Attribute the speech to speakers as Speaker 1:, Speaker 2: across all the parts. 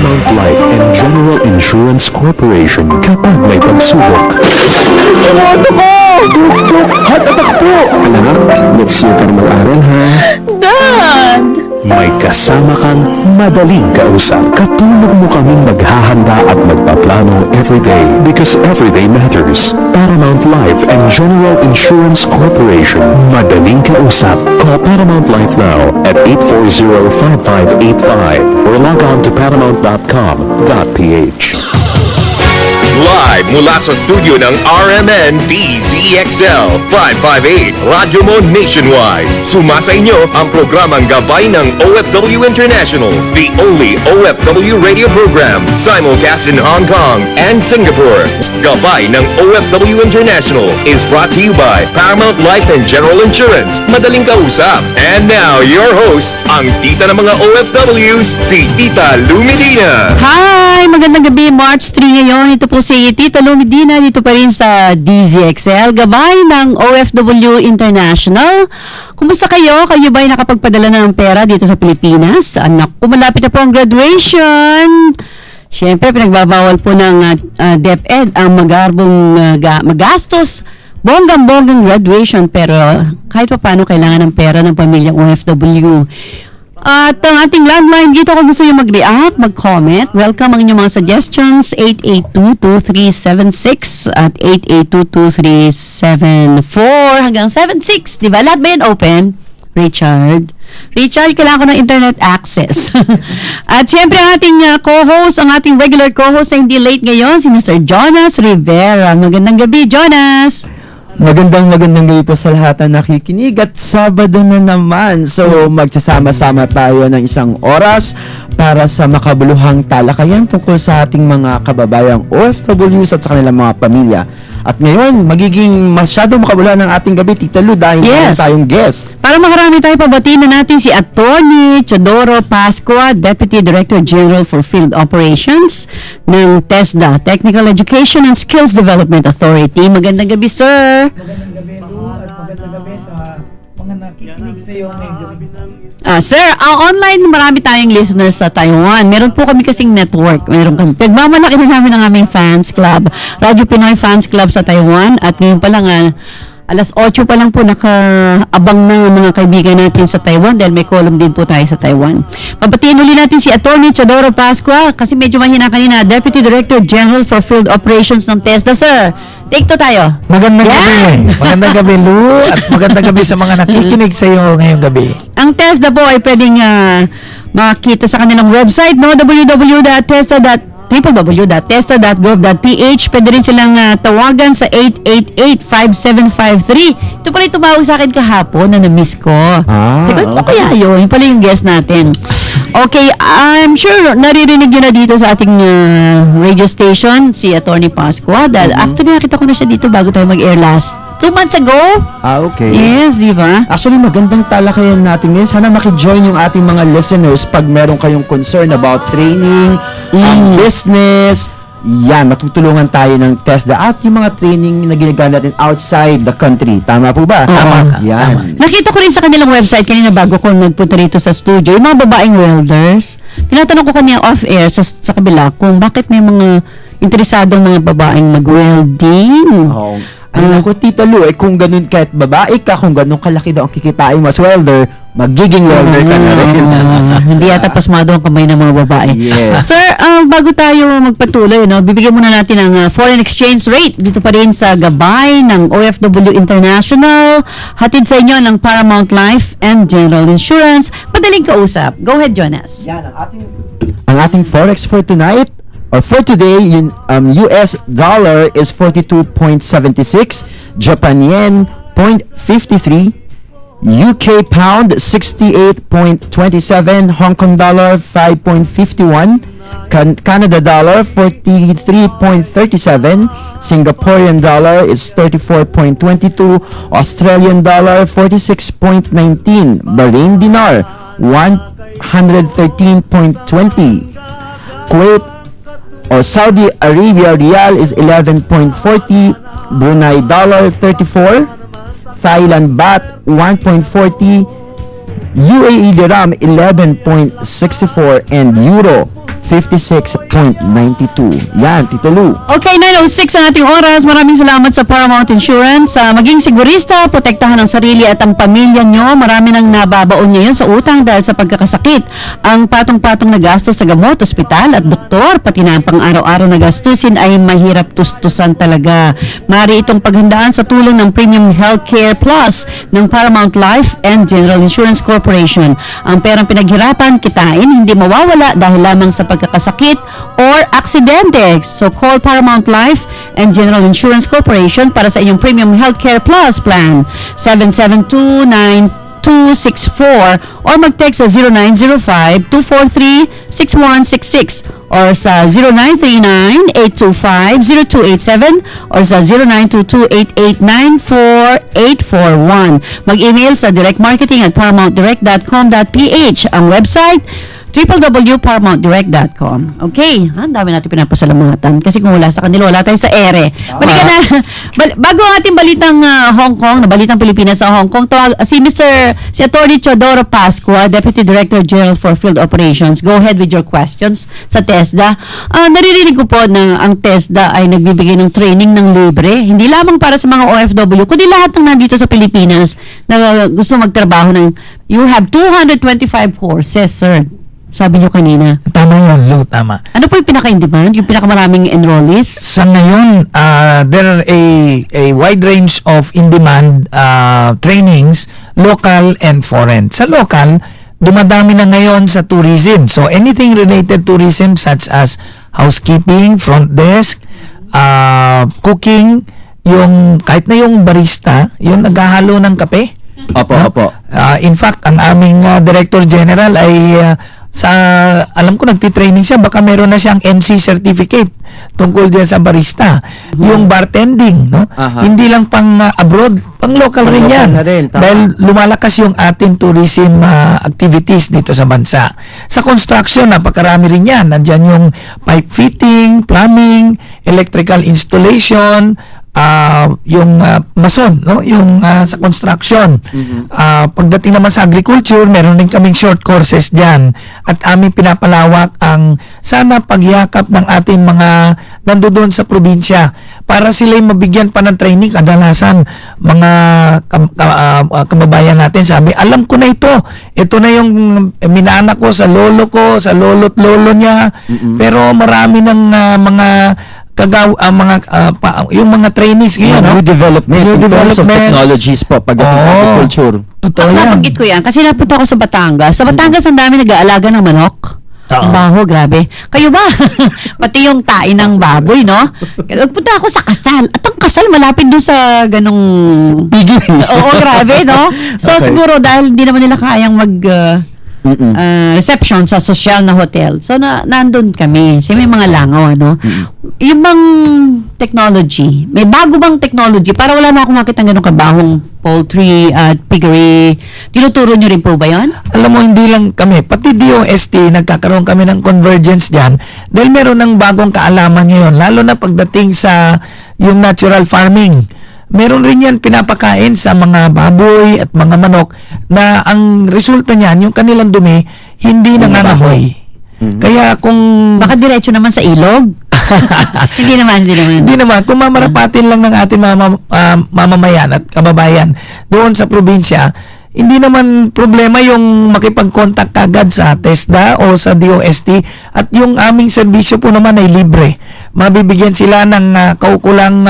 Speaker 1: Paramount Life and General Insurance Corporation kapag may pagsubok.
Speaker 2: Imoto ko! Tuk-tuk! Heart attack po!
Speaker 1: Alam, next year ka na mag-aral ha?
Speaker 2: Dad!
Speaker 1: May kasama kang madaling kausap. Katulog mo kaming maghahanda at magpaplano everyday because everyday matters. Paramount Life and General Insurance Corporation. Madaling kausap. Call Paramount Life now at 840-5585 or log on to paramount.com.ph.
Speaker 3: Live mula sa studio ng RMN DZXL 558 Radyo Mo Nationwide. Sumasa inyo ang programang Gabay ng OFW International, the only OFW radio program simulcast in Hong Kong and Singapore. Gabay ng OFW International is brought to you by Paramount Life and General Insurance. Madaling kausap. And now, your host, ang tita ng mga OFWs, si Tita Lou Medina.
Speaker 4: Hi! Magandang gabi, March 3 ngayon. Ito po si Tita Lou Medina, dito pa rin sa DZXL, gabay ng OFW International. Kumusta kayo? Kayo ba'y nakapagpadala na ng pera dito sa Pilipinas? Anak, malapit na po ang graduation. Siyempre, pinagbabawal po ng DepEd ang magastos bonggang-bonggang graduation, pero kahit pa paano kailangan ng pera ng pamilyang OFW. At ang ating landline dito, kung gusto nyo mag-react, mag-comment, welcome ang inyong mga suggestions, 882-2376 at 882-2374 hanggang 76. Diba? Lahat ba yan open? Richard, kailangan ko ng internet access. At siyempre ang ating co-host, ang ating regular co-host na hindi late ngayon, si Mr. Jonas Rivera. Magandang gabi, Jonas!
Speaker 5: Magandang gabi po sa lahat na nakikinig at Sabado na naman. So magsasama-sama tayo ng isang oras para sa makabuluhang talakayan tungkol sa ating mga kababayang OFWs at sa kanilang mga pamilya. At ngayon, magiging masyado makabuluhan ng ating gabi, Tita Lou, dahil meron tayong guest.
Speaker 4: Para makarami tayo, pabatiin na natin si Atty. Teodoro Pascua, Deputy Director General for Field Operations ng TESDA, Technical Education and Skills Development Authority. Magandang gabi, sir.
Speaker 6: Magandang gabi, Lou, at magandang gabi sa mga nakikinig sa iyo ngayong gabi.
Speaker 4: Sir, online marami tayong listeners sa Taiwan. Meron po kami kasing network. Meron kami. Pagmamalaki na namin ang aming fans club. Radyo Pinoy Fans Club sa Taiwan. At ngayon pa lang, alas 8 pa lang po nakaabang na mga kaibigan natin sa Taiwan dahil may column din po tayo sa Taiwan. Pabatiin ulit natin si Atty. Teodoro Pascua kasi medyo mahina kanina, Deputy Director General for Field Operations ng TESDA, sir. Take 2 tayo.
Speaker 6: Magandang gabi. Magandang gabi, Lou, at magandang gabi sa mga nakikinig sa iyo ngayong gabi.
Speaker 4: Ang TESDA po ay pwedeng makita sa kanilang website, no? www.tesda.gov.ph. Pwede rin silang tawagan sa 888-5753. Ito pala yung tumawag sa akin kahapon na na-miss ko. Diba? So, kaya yun pala yung guest natin. Okay, I'm sure naririnig nyo na dito sa ating radio station si Atty. Pascua dahil actually nakita ko na siya dito bago tayo mag-air last 2 months ago.
Speaker 5: Okay.
Speaker 4: Yes, di ba?
Speaker 5: Actually, magandang talakayan natin ngayon. Sana makijoin yung ating mga listeners pag meron kayong concern about training, business. Yan, matutulungan tayo ng TESDA at yung mga training na ginagawa natin outside the country. Tama po ba?
Speaker 4: Tama.
Speaker 5: Yan.
Speaker 4: Nakita ko rin sa kanilang website kanina bago ko nagpunta rito sa studio, yung mga babaeng welders. Tinatanong ko kanina off-air sa kabila kung bakit may mga interesadong mga babaeng mag-welding.
Speaker 5: Oh. Ano ko, Tita Lou, kung ganun kahit babae ka, kung ganun kalaki daw ang kikitain mo as welder, magiging welder ka na rin.
Speaker 4: Hindi yata pasmado ang kamay ng mga babae.
Speaker 5: Yes.
Speaker 4: Sir, bago tayo magpatuloy, no, bibigyan muna natin ang foreign exchange rate dito pa rin sa gabay ng OFW International. Hatid sa inyo ng Paramount Life and General Insurance. Madaling kausap. Go ahead, Jonas.
Speaker 5: Yan, ang ating forex for tonight, or for today, US dollar is 42.76, Japan yen 0.53, UK pound 68.27, Hong Kong dollar 5.51, Canada dollar 43.37, Singaporean dollar is 34.22, Australian dollar 46.19, Bahrain dinar 113.20, Kuwait or Saudi Arabia Riyal is 11.40, Brunei dollar 34, Thailand baht 1.40, UAE dirham 11.64, and euro 56.92. Yan, Tito Lou.
Speaker 4: Okay, 9:06 ang ating oras. Maraming salamat sa Paramount Insurance. Maging sigurista, protektahan ang sarili at ang pamilya nyo. Marami nang nababaon ngayon sa utang dahil sa pagkakasakit. Ang patong-patong na gastos sa gamot, ospital at doktor, pati na ang pang-araw-araw na gastusin ay mahirap tustusan talaga. Mari itong paghandaan sa tulong ng Premium Healthcare Plus ng Paramount Life and General Insurance Corporation. Ang perang pinaghirapan, kitain, hindi mawawala dahil lamang sa pagkakasakit or aksidente. So call Paramount Life and General Insurance Corporation para sa inyong Premium Healthcare Plus plan 7729264 or mag-text sa 0905-243-6166 or sa 0939-825-0287 or sa 0922-889-4841. Mag-email sa directmarketing@paramountdirect.com.ph. Ang website www.paramountdirect.com. Okay, ang dami natin pinapasalamatan kasi kung wala sa kanila, wala tayo sa ere. Balikan na. Bago ang ating balitang Hong Kong, na balitang Pilipinas sa Hong Kong, si Attorney Chodoro Pascua, Deputy Director General for Field Operations. Go ahead with your questions sa TESDA. Naririnig ko po na ang TESDA ay nagbibigay ng training ng libre, hindi lamang para sa mga OFW, kundi lahat ng nandito sa Pilipinas na gusto magtrabaho ng, you have 225 courses, sir. Sabi nyo kanina.
Speaker 6: Tama yun, Lou, tama.
Speaker 4: Ano po yung pinaka-in-demand? Yung pinakamaraming enrollees?
Speaker 6: Sa ngayon, there are a wide range of in-demand trainings, local and foreign. Sa local, dumadami na ngayon sa tourism. So, anything related tourism such as housekeeping, front desk, cooking, yung kahit na yung barista, yung naghahalo ng kape.
Speaker 5: Opo.
Speaker 6: In fact, ang aming Director General ay alam ko nagtitraining siya, baka meron na siyang NC certificate tungkol dyan sa barista. Yung bartending, no? Hindi lang pang abroad, pang local rin yan. Dahil lumalakas yung ating tourism activities dito sa bansa. Sa construction, napakarami rin yan. Nandyan yung pipe fitting, plumbing, electrical installation, yung mason, no? Yung sa construction. Pagdating naman sa agriculture, meron din kaming short courses dyan. At aming pinapalawak ang sana pagyakap ng ating mga nandoon sa probinsya para sila'y mabigyan pa ng training. Kadalasan, mga kababayan natin sabi, alam ko na ito. Ito na yung minana ko sa lolo ko, sa lolo't lolo niya. Pero marami ng mga yung mga trainees ngayon,
Speaker 5: New development in terms of technologies po pagdating sa agriculture.
Speaker 6: Totoo yan.
Speaker 4: Nabanggit ko yan kasi napunta ako sa Batangas. Sa Batangas, ang dami nag-aalaga ng manok. Ang baho, grabe. Kayo ba? Pati yung tain ng baboy, no? Nagpunta ako sa kasal. At ang kasal, malapit doon sa ganong
Speaker 5: Pigil.
Speaker 4: Oo, grabe, no? So,
Speaker 5: Okay.
Speaker 4: siguro dahil hindi naman nila kayang reception sa social na hotel. So, nandun kami. Kasi may mga langaw, ano? Yung bang technology, may bago bang technology? Para wala na akong makita ng ganong kabahong poultry at piggery. Tinuturo nyo rin po ba yun?
Speaker 6: Alam mo, hindi lang kami, pati DOST, nagkakaroon kami ng convergence dyan dahil meron ng bagong kaalaman ngayon, lalo na pagdating sa yung natural farming. Meron rin yan pinapakain sa mga baboy at mga manok na ang resulta niyan, yung kanilang dumi, hindi nangangamoy. Kaya kung...
Speaker 4: Baka diretso naman sa ilog? Hindi naman.
Speaker 6: Hindi naman. Kung mamarapatin lang ng ating mamamayan at kababayan doon sa probinsya, hindi naman problema yung makipag-contact kagad sa TESDA o sa DOST at yung aming serbisyo po naman ay libre. Mabibigyan sila ng kaukulang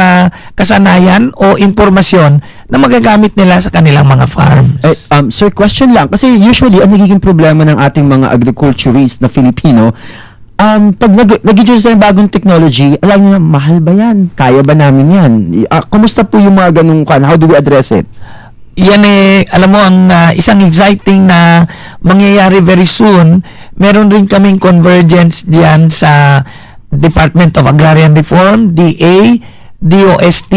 Speaker 6: kasanayan o impormasyon na magagamit nila sa kanilang mga farms.
Speaker 5: Sir, question lang. Kasi usually, ang nagiging problema ng ating mga agriculturists na Filipino, pag nag-introduce ng bagong technology, alam nyo na, mahal ba yan? Kaya ba namin yan? Kumusta po yung mga ganung how do we address it?
Speaker 6: Yan alam mo, ang isang exciting na mangyayari very soon, meron rin kaming convergence diyan sa Department of Agrarian Reform, DA, DOST,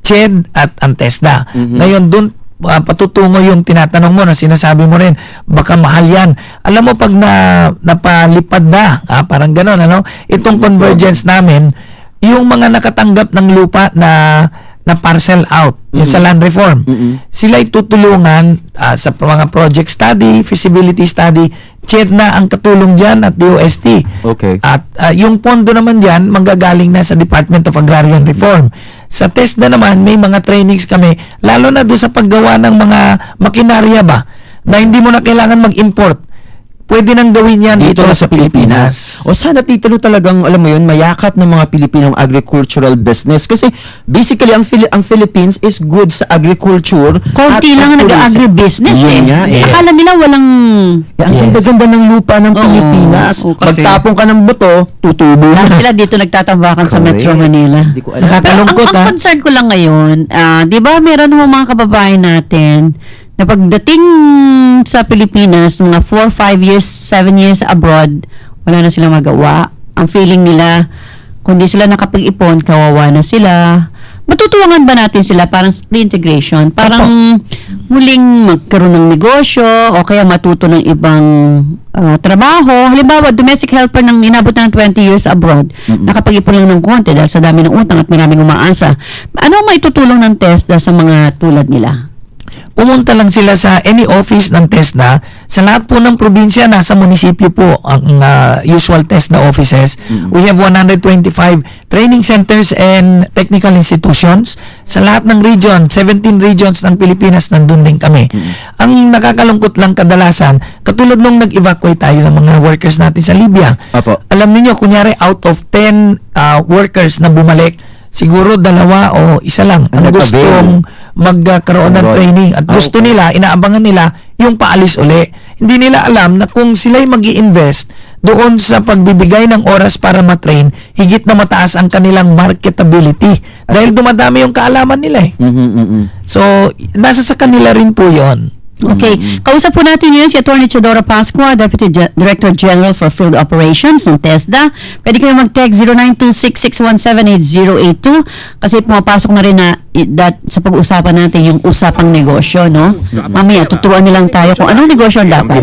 Speaker 6: CHED at TESDA. Ngayon, doon patutungo yung tinatanong mo na sinasabi mo rin, baka mahal yan. Alam mo, pag napalipad na, parang gano'n, itong convergence namin, yung mga nakatanggap ng lupa na parcel out, yung sa land reform, sila ay tutulungan sa mga project study, feasibility study, CHEDNA ang katulong dyan at DOST.
Speaker 5: Okay.
Speaker 6: At yung pondo naman dyan, manggagaling na sa Department of Agrarian Reform. Sa TESDA naman, may mga trainings kami, lalo na doon sa paggawa ng mga makinarya ba, na hindi mo na kailangan mag-import. Pwede nang gawin yan
Speaker 5: Dito
Speaker 6: dito
Speaker 5: na sa Pilipinas. O sana titulo talagang, alam mo yun, mayakap ng mga Pilipinong agricultural business. Kasi basically, ang Philippines is good sa agriculture.
Speaker 4: Konti
Speaker 5: at
Speaker 4: lang ang
Speaker 5: tourism.
Speaker 4: nag-agribusiness
Speaker 5: Yun nga,
Speaker 6: Yes.
Speaker 4: Akala nila walang...
Speaker 5: Ang
Speaker 6: Yes.
Speaker 5: ganda-ganda ng lupa ng
Speaker 4: Oo.
Speaker 5: Pilipinas.
Speaker 4: Oo, kasi-
Speaker 5: Magtapong ka ng buto, tutubo
Speaker 4: Lahat
Speaker 5: na.
Speaker 4: sila dito nagtatambakan sa
Speaker 5: Correct.
Speaker 4: Metro Manila.
Speaker 5: Hindi ko alam.
Speaker 6: Nakakalungkot,
Speaker 4: Pero ang concern ko lang ngayon, di ba meron ng mga kababayan natin na pagdating sa Pilipinas, mga 4, 5 years, 7 years abroad, wala na silang magawa. Ang feeling nila, kung di sila nakapag-ipon, kawawa na sila. Matutuwangan ba natin sila parang reintegration? Parang muling magkaroon ng negosyo o kaya matuto ng ibang trabaho. Halimbawa, domestic helper ng inabot ng 20 years abroad, nakapag-ipon lang ng konti dahil sa dami ng utang at maraming umaasa. Ano ang maitutulong ng TESDA sa mga tulad nila?
Speaker 6: Pumunta lang sila sa any office ng TESDA. Sa lahat po ng probinsya, nasa munisipyo po ang usual TESDA offices. We have 125 training centers and technical institutions. Sa lahat ng region, 17 regions ng Pilipinas, nandun din kami. Ang nakakalungkot lang kadalasan, katulad nung nag-evacuate tayo ng mga workers natin sa Libya.
Speaker 5: Apo.
Speaker 6: Alam niyo kunyari out of 10 workers na bumalik, siguro 2 o 1 lang ang
Speaker 5: Nag-avail.
Speaker 6: gustong magkaroon ng
Speaker 5: Abroad.
Speaker 6: training at gusto
Speaker 5: Okay.
Speaker 6: nila, inaabangan nila yung paalis uli. Hindi nila alam na kung sila'y mag-i-invest doon sa pagbibigay ng oras para matrain, higit na mataas ang kanilang marketability dahil dumadami yung kaalaman nila eh. So, nasa sa kanila rin po yon.
Speaker 4: Okay. Kausap po natin yun si Atty. Chidora Pascua, Deputy Director General for Field Operations ng TESDA. Pwede kayo mag-text 0926-617-8082 kasi pumapasok na rin na sa pag-usapan natin yung usapang negosyo, no? Mamaya, tuturuan nilang tayo kung anong negosyo ang dapat.